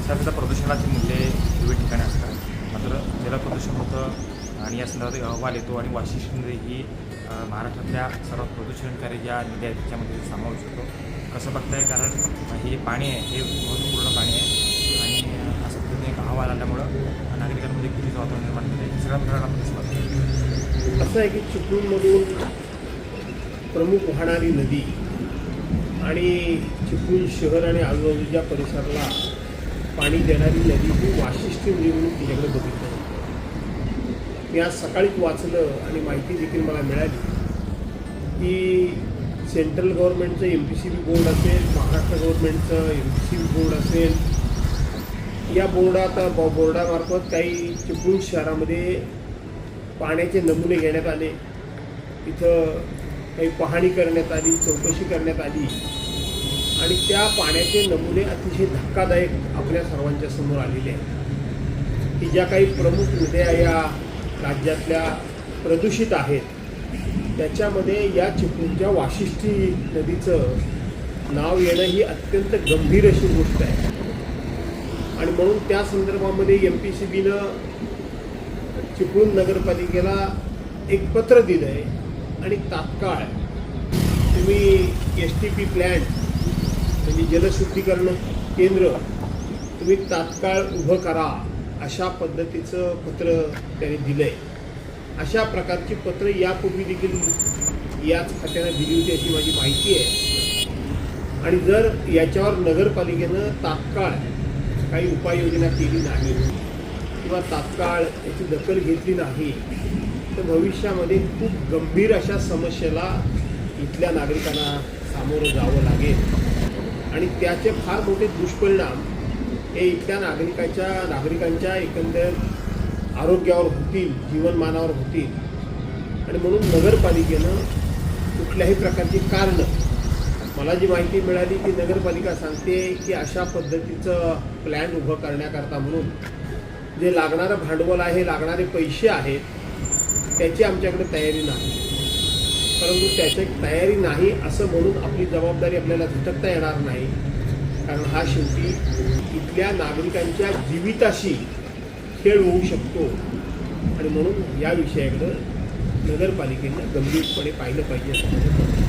तशासुद्धा प्रदूषणाची मूल्ये विविध ठिकाणी असतात. मात्र जलप्रदूषण होतं आणि या संदर्भात अहवाल येतो आणि वाशिष्ठी नदी ही महाराष्ट्रातल्या सर्वात प्रदूषणकारी ज्या नद्या आहेत त्याच्यामध्ये समावेश होतो. कसं बघताय, कारण हे पाणी आहे हे महत्त्वपूर्ण पाणी आहे आणि असं पद्धतीने एक अहवाल आल्यामुळं नागरिकांमध्ये भीतीचं वातावरण निर्माण झालं आहे. सगळ्या प्रकारात आपण कसं बघतो? असं आहे की चिपळूणमधून प्रमुख वाहणारी नदी आणि चिपळूण शहर आणि आजूबाजूच्या परिसराला पाणी देणारी नदी ही वाशिष्ठी नदी म्हणून तिच्याकडे बघितलं. मी आज सकाळीच वाचलं आणि माहिती देखील मला मिळाली की सेंट्रल गव्हर्नमेंटचं MPCB बोर्ड असेल, महाराष्ट्र गव्हर्नमेंटचं MPCB बोर्ड असेल, या बोर्डामार्फत काही चिपळूण शहरामध्ये पाण्याचे नमुने घेण्यात आले. तिथं काही पाहणी करण्यात आली, चौकशी करण्यात आली आणि त्या पाण्याचे नमुने अतिशय धक्कादायक आपल्या सर्वांच्या समोर आलेले आहेत की ज्या काही प्रमुख नद्या या राज्यातल्या प्रदूषित आहेत त्याच्यामध्ये या चिपळूणच्या वाशिष्ठी नदीचं नाव येणं ही अत्यंत गंभीर अशी गोष्ट आहे. आणि म्हणून त्या संदर्भामध्ये MPCBनं चिपळूण नगरपालिकेला एक पत्र दिलं आहे आणि तात्काळ तुम्ही STP प्लॅन्ट म्हणजे जलशुद्धीकरण केंद्र तुम्ही तात्काळ उभं करा अशा पद्धतीचं पत्र त्याने दिलं आहे. अशा प्रकारची पत्र यापूर्वी देखील याच खात्यानं दिली होती अशी माझी माहिती आहे. आणि जर याच्यावर नगरपालिकेनं तात्काळ काही उपाययोजना केली नाही किंवा तात्काळ याची दखल घेतली नाही तर भविष्यामध्ये खूप गंभीर अशा समस्येला इथल्या नागरिकांना सामोरं जावं लागेल आणि त्याचे फार मोठे दुष्परिणाम हे इथल्या नागरिकांच्या एकंदर आरोग्यावर होतील, जीवनमानावर होतील. आणि म्हणून नगरपालिकेनं कुठल्याही प्रकारची कारणं, मला जी माहिती मिळाली की नगरपालिका सांगते की अशा पद्धतीचं प्लॅन उभं करण्याकरता म्हणून जे लागणारं भांडवल आहे, लागणारे पैसे आहेत त्याची आमच्याकडे तयारी नाही. परंतु त्याची तयारी नाही असं म्हणून आपली जबाबदारी आपल्याला झटकता येणार नाही, कारण हा शेवटी इथल्या नागरिकांच्या जीविताशी खेळ होऊ शकतो. आणि म्हणून या विषयाकडं नगरपालिकेनं गंभीरपणे पाहिलं पाहिजे असं